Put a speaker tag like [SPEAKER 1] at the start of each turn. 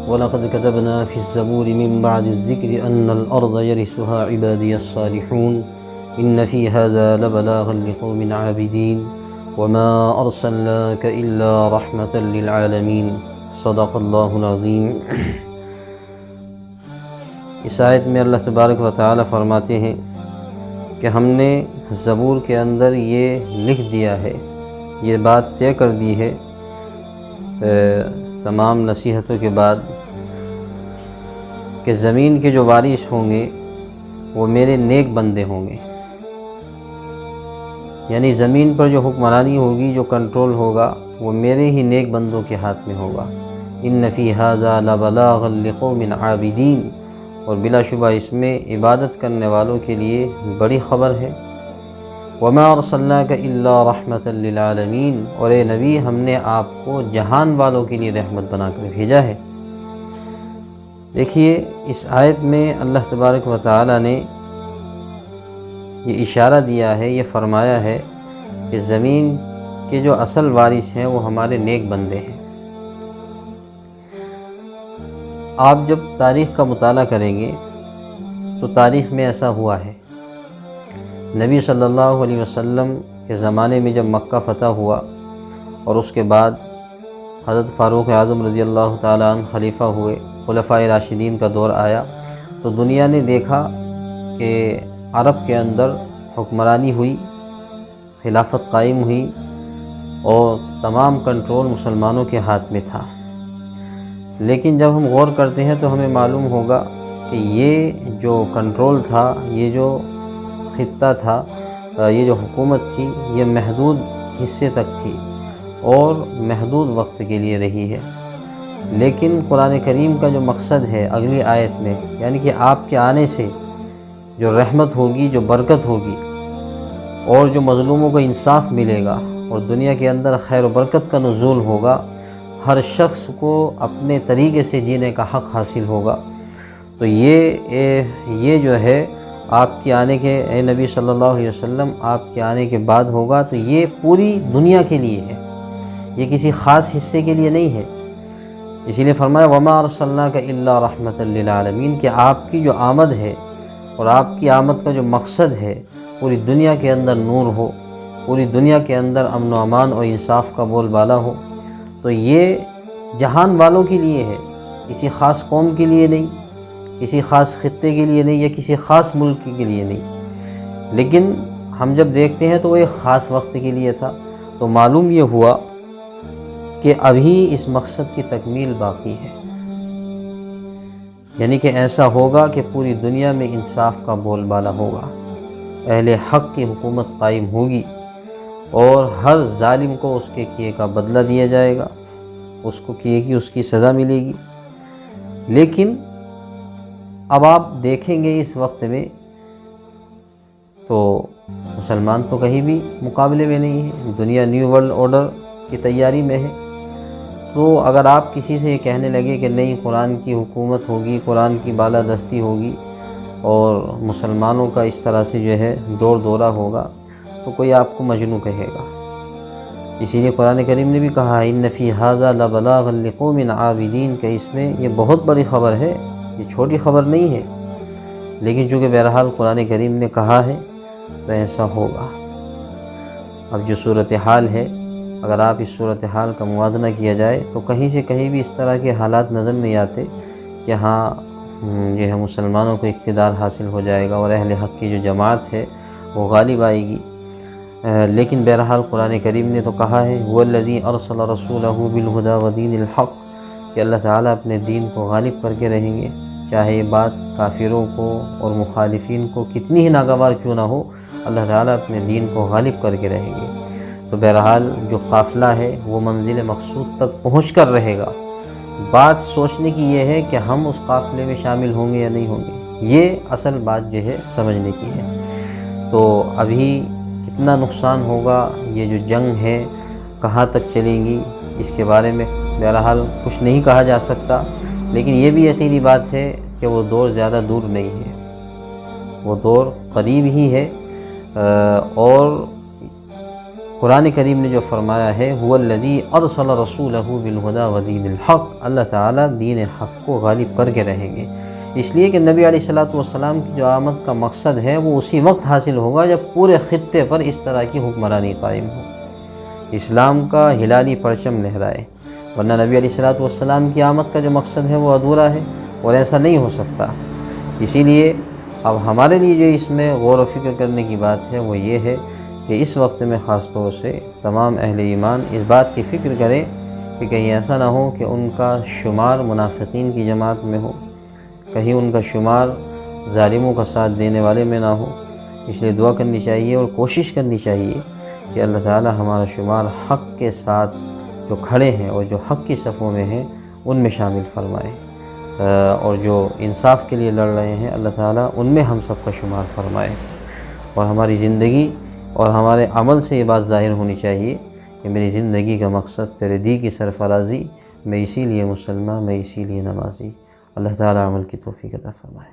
[SPEAKER 1] وَلَقَدْ كَتَبْنَا فِي الزَّبُورِ مِن بَعْدِ الذِّكْرِ أَنَّ الْأَرْضَ يَرِثُهَا عِبَادِيَ الصَّالِحُونَ إِنَّ فِي هَذَا لَبَلَاغًا لِقَوْمٍ عَابِدِينَ وَمَا أَرْسَلْنَاكَ إِلَّا رَحْمَةً لِلْعَالَمِينَ صدق اللہ العظیم۔ اس آیت میں اللہ تبارک و تعالی فرماتے ہیں کہ ہم نے زبور کے اندر یہ لکھ دیا ہے، یہ بات طے کر دی ہے تمام نصیحتوں کے بعد کہ زمین کے جو وارث ہوں گے وہ میرے نیک بندے ہوں گے، یعنی زمین پر جو حکمرانی ہوگی، جو کنٹرول ہوگا، وہ میرے ہی نیک بندوں کے ہاتھ میں ہوگا۔ ان فی ھذا لبلاغا لقوم عابدین، اور بلا شبہ اس میں عبادت کرنے والوں کے لیے بڑی خبر ہے۔ وما ارسلناک الا رحمۃ للعالمین، اور اے نبی ہم نے آپ کو جہان والوں کے لیے رحمت بنا کر بھیجا ہے۔ دیکھیے اس آیت میں اللہ تبارک و تعالی نے یہ اشارہ دیا ہے، یہ فرمایا ہے کہ زمین کے جو اصل وارث ہیں وہ ہمارے نیک بندے ہیں۔ آپ جب تاریخ کا مطالعہ کریں گے تو تاریخ میں ایسا ہوا ہے۔ نبی صلی اللہ علیہ وسلم کے زمانے میں جب مکہ فتح ہوا اور اس کے بعد حضرت فاروق اعظم رضی اللہ تعالیٰ عنہ خلیفہ ہوئے، خلفائے راشدین کا دور آیا، تو دنیا نے دیکھا کہ عرب کے اندر حکمرانی ہوئی، خلافت قائم ہوئی، اور تمام کنٹرول مسلمانوں کے ہاتھ میں تھا۔ لیکن جب ہم غور کرتے ہیں تو ہمیں معلوم ہوگا کہ یہ جو کنٹرول تھا، یہ جو خطہ تھا، یہ جو حکومت تھی، یہ محدود حصے تک تھی اور محدود وقت کے لیے رہی ہے۔ لیکن قرآن کریم کا جو مقصد ہے اگلی آیت میں، یعنی کہ آپ کے آنے سے جو رحمت ہوگی، جو برکت ہوگی، اور جو مظلوموں کو انصاف ملے گا، اور دنیا کے اندر خیر و برکت کا نزول ہوگا، ہر شخص کو اپنے طریقے سے جینے کا حق حاصل ہوگا، تو یہ جو ہے آپ کے آنے کے، اے نبی صلی اللہ علیہ وسلم آپ کے آنے کے بعد ہوگا، تو یہ پوری دنیا کے لیے ہے، یہ کسی خاص حصے کے لیے نہیں ہے۔ اسی لیے فرمایا وَمَا أَرْسَلْنَاكَ إِلَّا رَحْمَةً لِلْعَالَمِينَ، کہ آپ کی جو آمد ہے اور آپ کی آمد کا جو مقصد ہے پوری دنیا کے اندر نور ہو، پوری دنیا کے اندر امن و امان اور انصاف کا بول بالا ہو، تو یہ جہان والوں کے لیے ہے، کسی خاص قوم کے لیے نہیں، کسی خاص خطے کے لیے نہیں، یا کسی خاص ملک کے لیے نہیں۔ لیکن ہم جب دیکھتے ہیں تو وہ ایک خاص وقت کے لیے تھا، تو معلوم یہ ہوا کہ ابھی اس مقصد کی تکمیل باقی ہے، یعنی کہ ایسا ہوگا کہ پوری دنیا میں انصاف کا بول بالا ہوگا، اہل حق کی حکومت قائم ہوگی، اور ہر ظالم کو اس کے کیے کا بدلہ دیا جائے گا، اس کو کیے کی اس کی سزا ملے گی۔ لیکن اب آپ دیکھیں گے اس وقت میں تو مسلمان تو کہیں بھی مقابلے میں نہیں ہے، دنیا نیو ورلڈ آرڈر کی تیاری میں ہے۔ تو اگر آپ کسی سے یہ کہنے لگے کہ نہیں قرآن کی حکومت ہوگی، قرآن کی بالادستی ہوگی، اور مسلمانوں کا اس طرح سے جو ہے دور دورہ ہوگا، تو کوئی آپ کو مجنون کہے گا۔ اسی لیے قرآن کریم نے بھی کہا ہے ان فی ھذا لبلاغا لقوم عابدین، کہ اس میں یہ بہت بڑی خبر ہے، یہ چھوٹی خبر نہیں ہے۔ لیکن چونکہ بہرحال قرآن کریم نے کہا ہے تو ایسا ہوگا۔ اب جو صورتحال ہے، اگر آپ اس صورتحال کا موازنہ کیا جائے تو کہیں سے کہیں بھی اس طرح کے حالات نظر نہیں آتے کہ ہاں جو ہے مسلمانوں کو اقتدار حاصل ہو جائے گا اور اہل حق کی جو جماعت ہے وہ غالب آئے گی۔ لیکن بہرحال قرآن کریم نے تو کہا ہے هو الذی ارسل رسولہ بالہدی ودین الحق، کہ اللہ تعالیٰ اپنے دین کو غالب کر کے رہیں گے، چاہے یہ بات کافروں کو اور مخالفین کو کتنی ہی ناگوار کیوں نہ ہو، اللہ تعالیٰ اپنے دین کو غالب کر کے رہیں گے۔ تو بہرحال جو قافلہ ہے وہ منزل مقصود تک پہنچ کر رہے گا۔ بات سوچنے کی یہ ہے کہ ہم اس قافلے میں شامل ہوں گے یا نہیں ہوں گے، یہ اصل بات جو ہے سمجھنے کی ہے۔ تو ابھی کتنا نقصان ہوگا، یہ جو جنگ ہے کہاں تک چلیں گی، اس کے بارے میں بہرحال کچھ نہیں کہا جا سکتا، لیکن یہ بھی یقینی بات ہے کہ وہ دور زیادہ دور نہیں ہے، وہ دور قریب ہی ہے۔ اور قرآن کریم نے جو فرمایا ہے هو الذی ارسل رسولہ بالہدی ودین الحق، اللہ تعالیٰ دین حق کو غالب کر کے رہیں گے، اس لیے کہ نبی علیہ السلام کی جو آمد کا مقصد ہے وہ اسی وقت حاصل ہوگا جب پورے خطے پر اس طرح کی حکمرانی قائم ہو، اسلام کا ہلالی پرچم لہرائے، ورنہ نبی علیہ السلام کی آمد کا جو مقصد ہے وہ ادھورا ہے اور ایسا نہیں ہو سکتا۔ اسی لیے اب ہمارے لیے جو اس میں غور و فکر کرنے کی بات ہے وہ یہ ہے کہ اس وقت میں خاص طور سے تمام اہل ایمان اس بات کی فکر کریں کہ کہیں ایسا نہ ہو کہ ان کا شمار منافقین کی جماعت میں ہو، کہیں ان کا شمار ظالموں کا ساتھ دینے والے میں نہ ہو۔ اس لیے دعا کرنی چاہیے اور کوشش کرنی چاہیے کہ اللہ تعالی ہمارا شمار حق کے ساتھ جو کھڑے ہیں اور جو حق کی صفوں میں ہیں ان میں شامل فرمائے، اور جو انصاف کے لیے لڑ رہے ہیں اللہ تعالیٰ ان میں ہم سب کا شمار فرمائے، اور ہماری زندگی اور ہمارے عمل سے یہ بات ظاہر ہونی چاہیے کہ میری زندگی کا مقصد تیرے دی کی سرفرازی، میں اسی لیے مسلمان، میں اسی لیے نمازی۔ اللہ تعالیٰ عمل کی توفیق عطا فرمائے۔